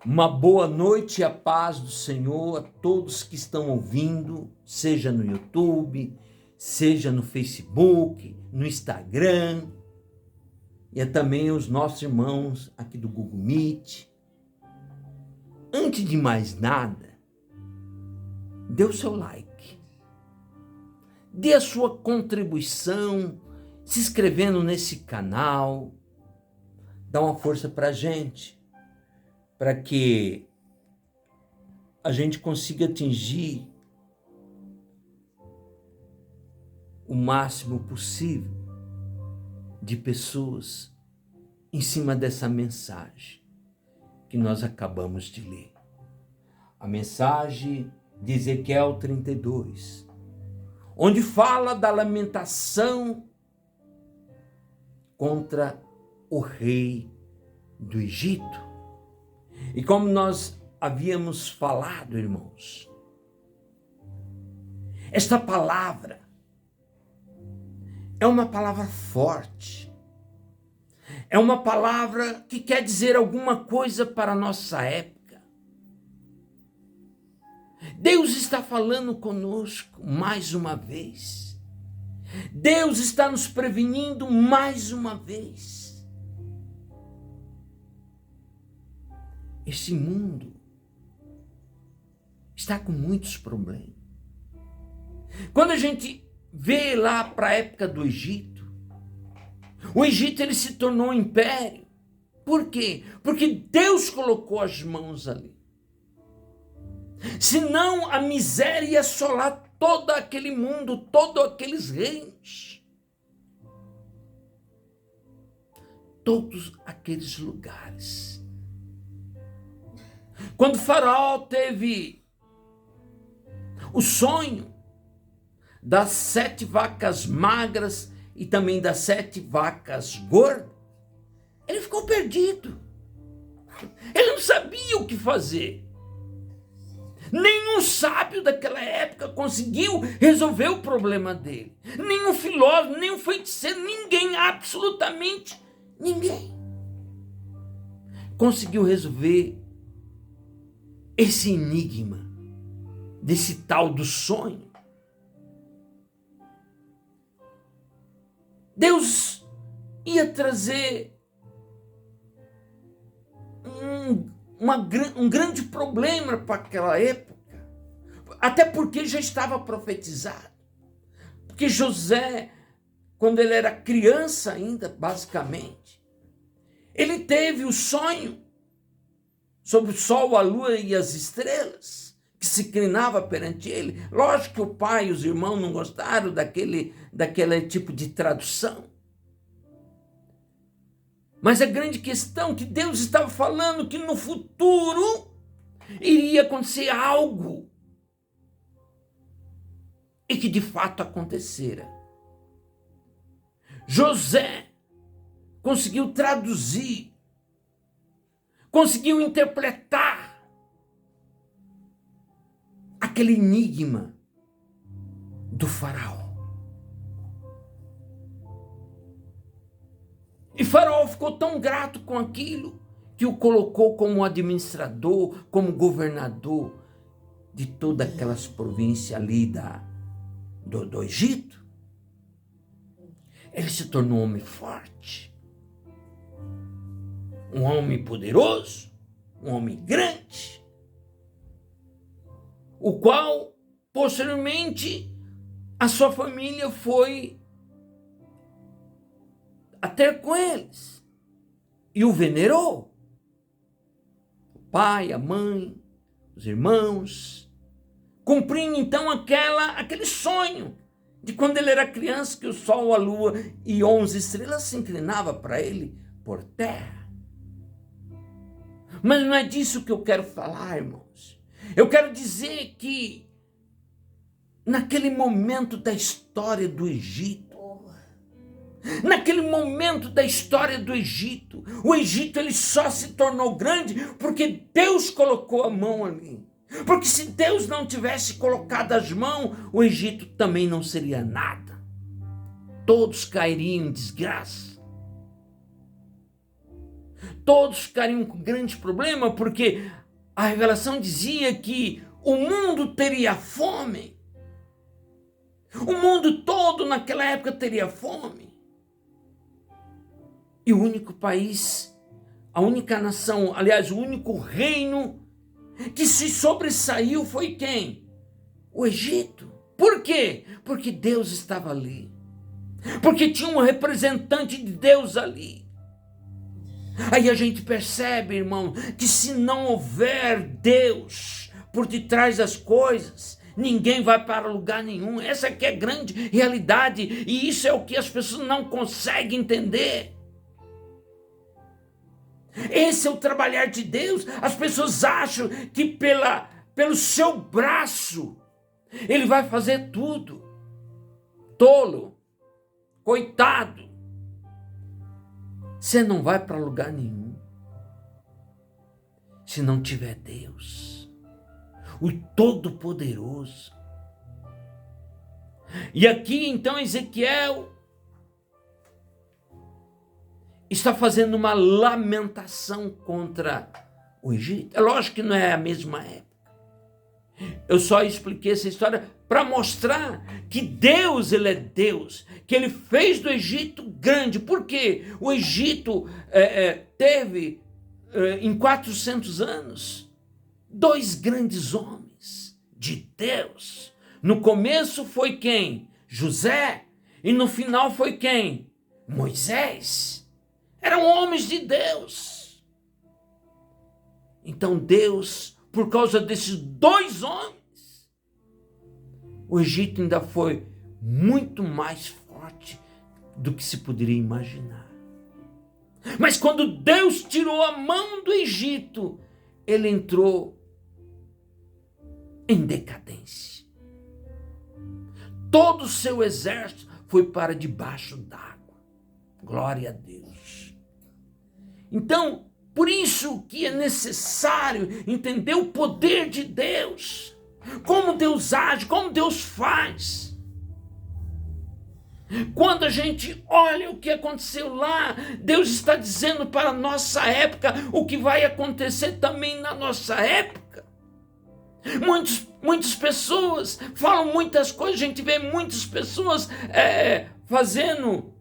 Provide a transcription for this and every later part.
Uma boa noite e a paz do Senhor a todos que estão ouvindo, seja no YouTube, seja no Facebook, no Instagram, e também os nossos irmãos aqui do Google Meet. Antes de mais nada, dê o seu like, dê a sua contribuição, se inscrevendo nesse canal, dá uma força para a gente, para que a gente consiga atingir o máximo possível de pessoas em cima dessa mensagem que nós acabamos de ler. A mensagem de Ezequiel 32, onde fala da lamentação contra o rei do Egito. E como nós havíamos falado, irmãos, esta palavra é uma palavra forte, é uma palavra que quer dizer alguma coisa para a nossa época. Deus está falando conosco mais uma vez. Deus está nos prevenindo mais uma vez. Esse mundo está com muitos problemas. Quando a gente vê lá para a época do Egito, o Egito ele se tornou um império. Por quê? Porque Deus colocou as mãos ali. Senão a miséria ia assolar todo aquele mundo, todos aqueles reinos. Todos aqueles lugares. Quando Faraó teve o sonho das 7 vacas magras e também das 7 vacas gordas, ele ficou perdido. Ele não sabia o que fazer. Nenhum sábio daquela época conseguiu resolver o problema dele. Nenhum filósofo, nenhum feiticeiro, ninguém, absolutamente ninguém conseguiu resolver esse enigma desse tal do sonho. Deus ia trazer um grande problema para aquela época, até porque já estava profetizado. Porque José, quando ele era criança ainda, basicamente, ele teve o sonho sobre o sol, a lua e as estrelas, que se inclinava perante ele. Lógico que o pai e os irmãos não gostaram daquele tipo de tradução. Mas a grande questão é que Deus estava falando que no futuro iria acontecer algo. E que de fato acontecera. José conseguiu traduzir, conseguiu interpretar aquele enigma do faraó. E Faraó ficou tão grato com aquilo que o colocou como administrador, como governador de todas aquelas províncias ali do Egito. Ele se tornou um homem forte, um homem poderoso, um homem grande, o qual, posteriormente, a sua família foi até com eles e o venerou. O pai, a mãe, os irmãos, cumprindo então aquele sonho de quando ele era criança, que o sol, a lua e 11 estrelas se inclinavam para ele por terra. Mas não é disso que eu quero falar, irmãos. Eu quero dizer que naquele momento da história do Egito, naquele momento da história do Egito, o Egito ele só se tornou grande porque Deus colocou a mão ali. Porque se Deus não tivesse colocado as mãos, o Egito também não seria nada. Todos cairiam em desgraça. todos ficariam com grande problema, porque a revelação dizia que o mundo teria fome. O mundo todo naquela época teria fome. E o único país, a única nação, aliás, o único reino que se sobressaiu foi quem? O Egito. Por quê? Porque Deus estava ali. Porque tinha um representante de Deus ali. Aí a gente percebe, irmão, que se não houver Deus por detrás das coisas, ninguém vai para lugar nenhum. Essa aqui é a grande realidade, e isso é o que as pessoas não conseguem entender. Esse é o trabalhar de Deus. As pessoas acham que pelo seu braço ele vai fazer tudo. Tolo, coitado. Você não vai para lugar nenhum se não tiver Deus, o Todo-Poderoso. E aqui então Ezequiel está fazendo uma lamentação contra o Egito. É lógico que não é a mesma época. Eu só expliquei essa história para mostrar que Deus, ele é Deus, que ele fez do Egito grande. Por quê? O Egito teve, em 400 anos, 2 grandes homens de Deus. No começo foi quem? José. E no final foi quem? Moisés. Eram homens de Deus. Então Deus, por causa desses 2 homens, o Egito ainda foi muito mais forte do que se poderia imaginar. Mas quando Deus tirou a mão do Egito, ele entrou em decadência. Todo o seu exército foi para debaixo d'água. Glória a Deus. Então, por isso que é necessário entender o poder de Deus, como Deus age, como Deus faz. Quando a gente olha o que aconteceu lá, Deus está dizendo para a nossa época o que vai acontecer também na nossa época. Muitas pessoas falam muitas coisas, a gente vê muitas pessoas fazendo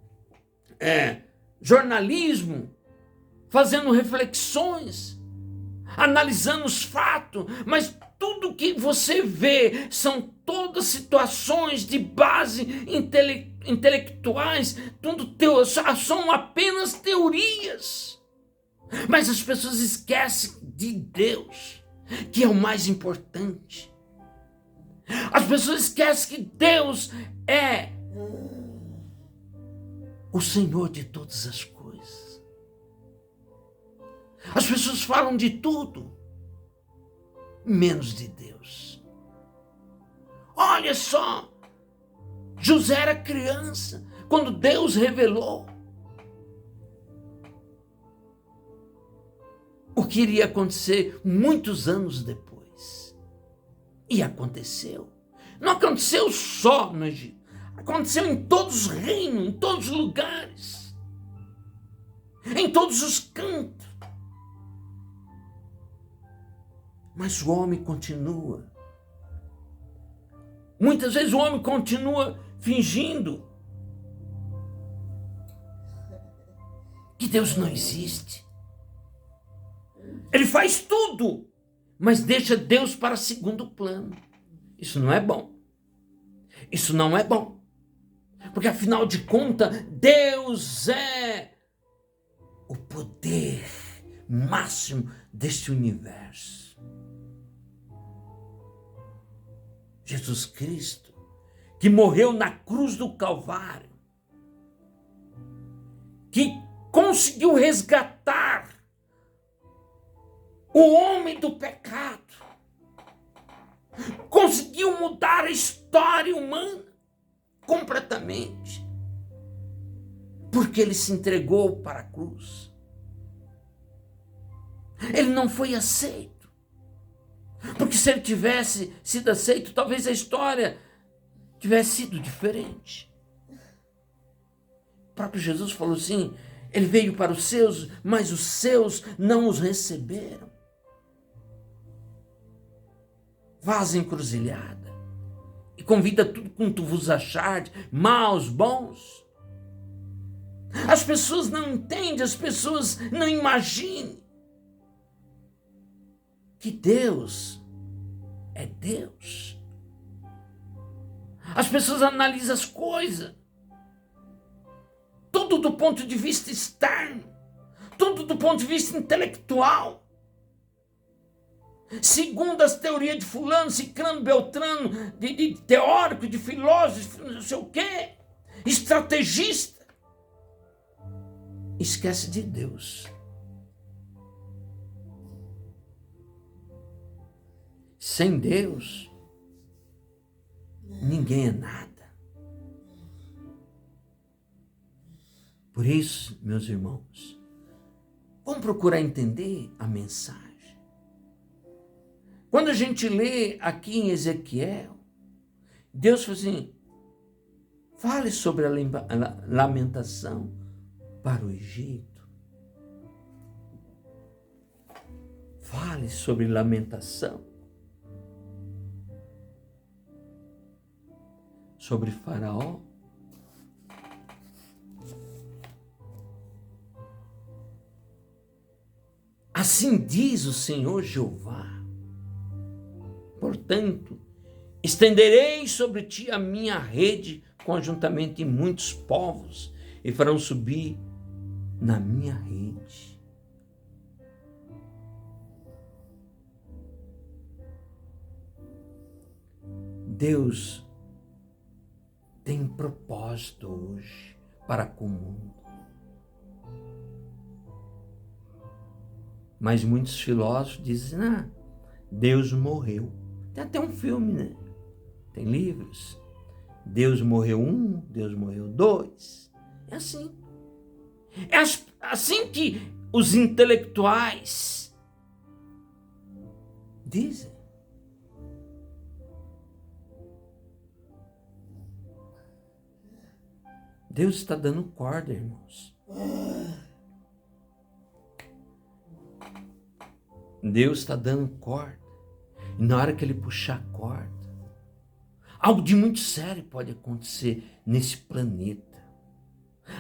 jornalismo, fazendo reflexões, analisando os fatos, mas tudo que você vê são todas situações de base intelectuais, são apenas teorias. Mas as pessoas esquecem de Deus, que é o mais importante. As pessoas esquecem que Deus é o Senhor de todas as coisas. As pessoas falam de tudo, menos de Deus. Olha só, José era criança quando Deus revelou o que iria acontecer muitos anos depois. E aconteceu. Não aconteceu só no Egito, aconteceu em todos os reinos, em todos os lugares, em todos os cantos. Mas o homem continua. Muitas vezes o homem continua fingindo que Deus não existe. Ele faz tudo, mas deixa Deus para segundo plano. Isso não é bom. Isso não é bom. Porque afinal de contas, Deus é o poder máximo deste universo. Jesus Cristo, que morreu na cruz do Calvário, que conseguiu resgatar o homem do pecado, conseguiu mudar a história humana completamente, porque ele se entregou para a cruz. Ele não foi aceito. Porque se ele tivesse sido aceito, talvez a história tivesse sido diferente. O próprio Jesus falou assim, Ele veio para os seus, mas os seus não os receberam. Vaz encruzilhada. E convida tudo quanto vos achardes, maus, bons. As pessoas não entendem, as pessoas não imaginam que Deus é Deus. As pessoas analisam as coisas, tudo do ponto de vista externo, tudo do ponto de vista intelectual. Segundo as teorias de fulano, ciclano, beltrano, de teórico, de filósofo, não sei o quê, estrategista. Esquece de Deus. Sem Deus, ninguém é nada. Por isso, meus irmãos, vamos procurar entender a mensagem. Quando a gente lê aqui em Ezequiel, Deus fala assim, fale sobre a lamentação para o Egito. Fale sobre lamentação sobre Faraó. Assim diz o Senhor Jeová. Portanto, estenderei sobre ti a minha rede conjuntamente de muitos povos e farão subir na minha rede. Deus tem um propósito hoje para com o mundo. Mas muitos filósofos dizem, Deus morreu. Tem até um filme, né? Tem livros. Deus morreu 1, Deus morreu 2. É assim. É assim que os intelectuais dizem. Deus está dando corda, irmãos. Deus está dando corda. E na hora que ele puxar a corda, algo de muito sério pode acontecer nesse planeta.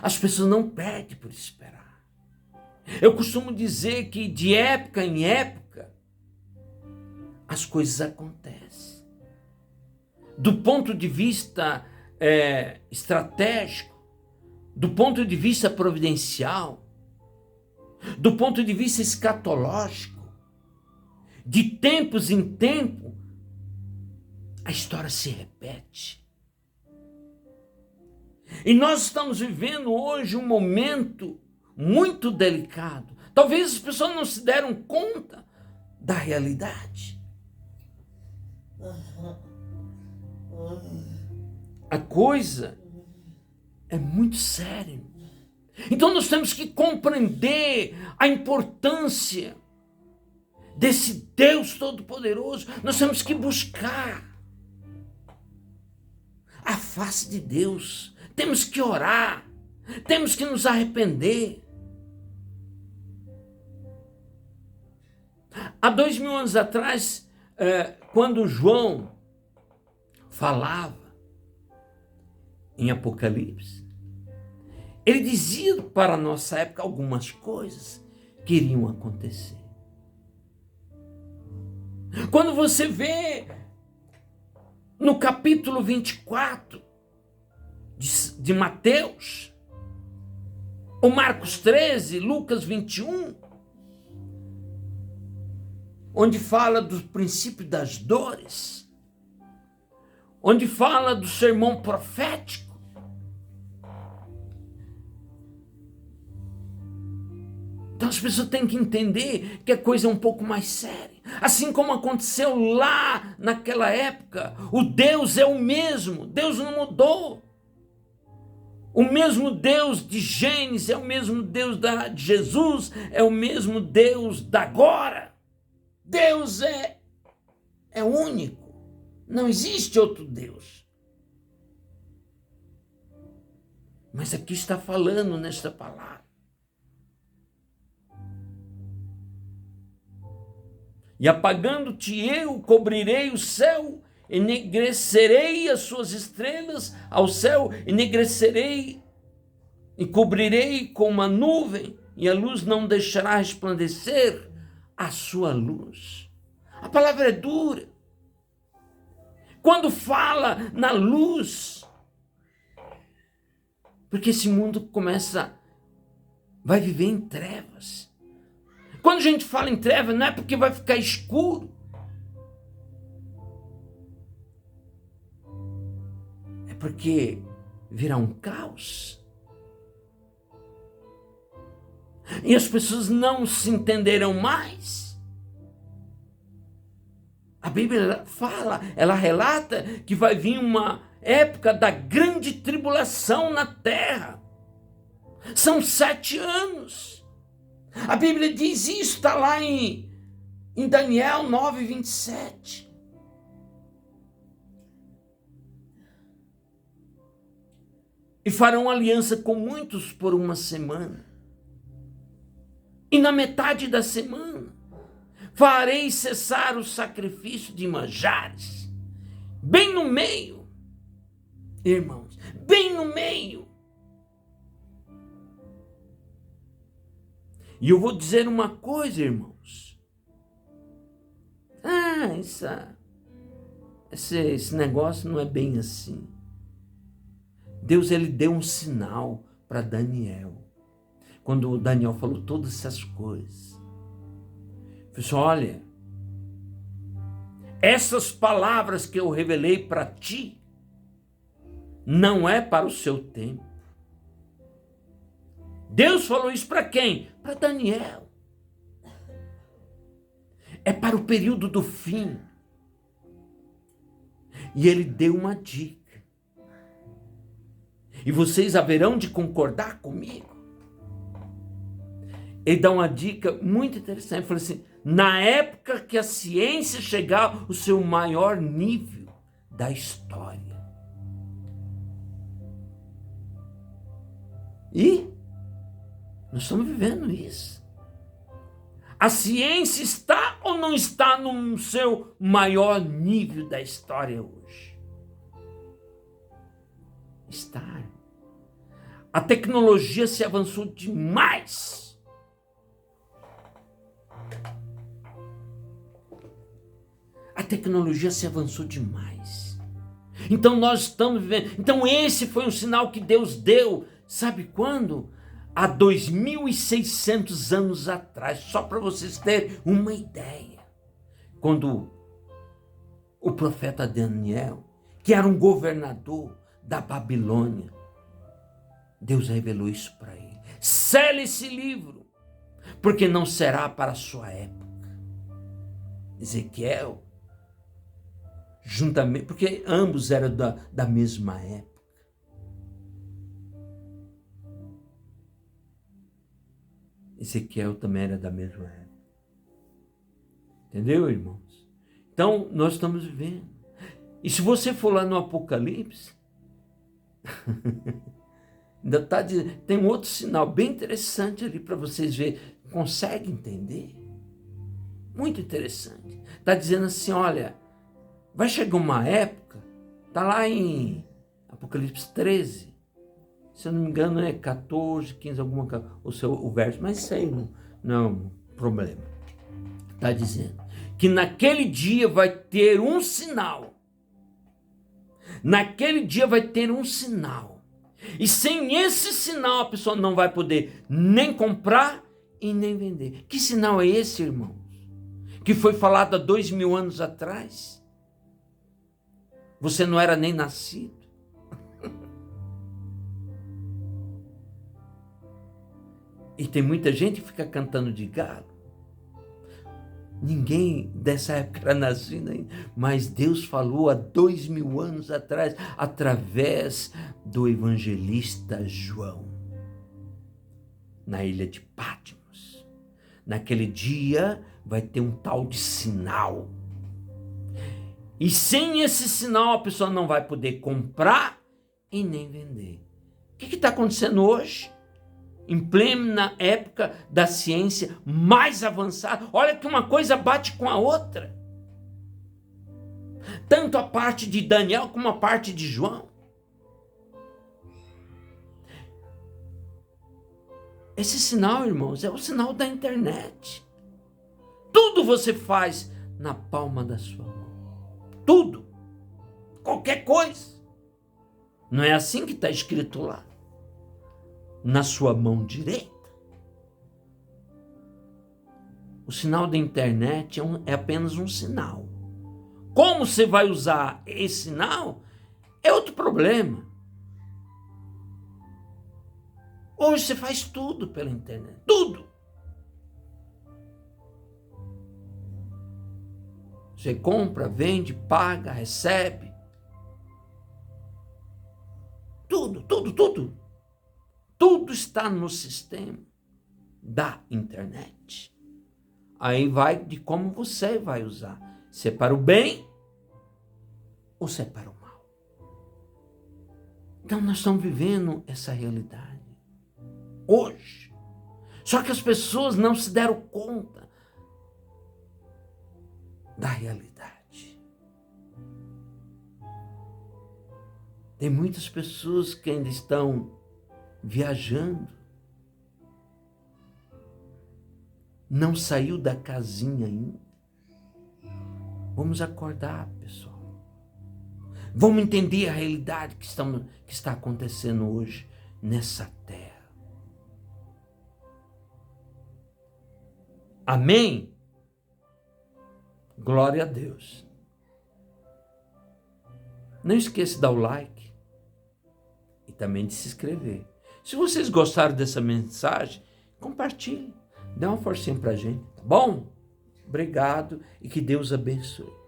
As pessoas não perdem por esperar. Eu costumo dizer que de época em época, as coisas acontecem. Do ponto de vista estratégico, do ponto de vista providencial, do ponto de vista escatológico, de tempos em tempo, a história se repete. E nós estamos vivendo hoje um momento muito delicado. Talvez as pessoas não se deram conta da realidade. A coisa é muito séria. Então nós temos que compreender a importância desse Deus Todo-Poderoso. Nós temos que buscar a face de Deus. Temos que orar. Temos que nos arrepender. Há 2000 anos atrás, quando João falava em Apocalipse, ele dizia para a nossa época algumas coisas que iriam acontecer. Quando você vê no capítulo 24 de Mateus, ou Marcos 13, Lucas 21, onde fala do princípio das dores, onde fala do sermão profético, então as pessoas têm que entender que a coisa é um pouco mais séria. Assim como aconteceu lá naquela época, o Deus é o mesmo, Deus não mudou. O mesmo Deus de Gênesis é o mesmo Deus de Jesus, é o mesmo Deus da agora. Deus é único, não existe outro Deus. Mas aqui está falando nesta palavra E apagando-te eu, cobrirei o céu, enegrecerei as suas estrelas ao céu, enegrecerei e cobrirei com uma nuvem, e a luz não deixará resplandecer a sua luz. A palavra é dura. Quando fala na luz, porque esse mundo vai viver em trevas. Quando a gente fala em trevas, não é porque vai ficar escuro. É porque virá um caos. E as pessoas não se entenderão mais. A Bíblia fala, ela relata que vai vir uma época da grande tribulação na terra. São 7 anos. A Bíblia diz isso, está lá em Daniel 9:27. E farão aliança com muitos por uma semana. E na metade da semana, farei cessar o sacrifício de manjares. Bem no meio, irmãos, bem no meio. E eu vou dizer uma coisa, irmãos. Esse negócio não é bem assim. Deus, ele deu um sinal para Daniel. Quando Daniel falou todas essas coisas. Ele falou assim, olha, essas palavras que eu revelei para ti, não é para o seu tempo. Deus falou isso para quem? Para Daniel. É para o período do fim. E ele deu uma dica. E vocês haverão de concordar comigo. Ele dá uma dica muito interessante. Ele falou assim, na época que a ciência chegar ao seu maior nível da história. E nós estamos vivendo isso. A ciência está ou não está no seu maior nível da história hoje? Está. A tecnologia se avançou demais. A tecnologia se avançou demais. Então nós estamos vivendo. Então esse foi um sinal que Deus deu. Sabe quando? Há 2.600 anos atrás, só para vocês terem uma ideia. Quando o profeta Daniel, que era um governador da Babilônia, Deus revelou isso para ele. Sele esse livro, porque não será para a sua época. Ezequiel, juntamente, porque ambos eram da mesma época. Ezequiel também era da mesma época. Entendeu, irmãos? Então, nós estamos vivendo. E se você for lá no Apocalipse, ainda tá dizendo, tem um outro sinal bem interessante ali para vocês verem. Consegue entender? Muito interessante. Está dizendo assim, olha, vai chegar uma época, está lá em Apocalipse 13, se eu não me engano é 14, 15, o verso, mas isso aí não é um problema. Está dizendo que naquele dia vai ter um sinal. Naquele dia vai ter um sinal. E sem esse sinal a pessoa não vai poder nem comprar e nem vender. Que sinal é esse, irmãos? Que foi falado há 2.000 anos atrás? Você não era nem nascido. E tem muita gente que fica cantando de galo. Ninguém dessa época era nascido ainda, mas Deus falou há 2.000 anos atrás, através do evangelista João, na ilha de Patmos. Naquele dia vai ter um tal de sinal. E sem esse sinal a pessoa não vai poder comprar e nem vender. O que está acontecendo hoje? em plena época da ciência mais avançada. Olha que uma coisa bate com a outra. Tanto a parte de Daniel como a parte de João. Esse sinal, irmãos, é o sinal da internet. Tudo você faz na palma da sua mão. Tudo. Qualquer coisa. Não é assim que está escrito lá? Na sua mão direita. O sinal da internet é apenas um sinal. Como você vai usar esse sinal é outro problema. Hoje você faz tudo pela internet. Tudo. Você compra, vende, paga, recebe. Tudo, tudo, tudo. Tudo está no sistema da internet. Aí vai de como você vai usar. Se é para o bem ou se é para o mal. Então nós estamos vivendo essa realidade. Hoje. Só que as pessoas não se deram conta da realidade. Tem muitas pessoas que ainda estão viajando. Não saiu da casinha ainda. Vamos acordar, pessoal. Vamos entender a realidade que está acontecendo hoje nessa terra. Amém? Glória a Deus. Não esqueça de dar o like e também de se inscrever. Se vocês gostaram dessa mensagem, compartilhe. Dê uma forcinha pra gente, tá bom? Obrigado e que Deus abençoe.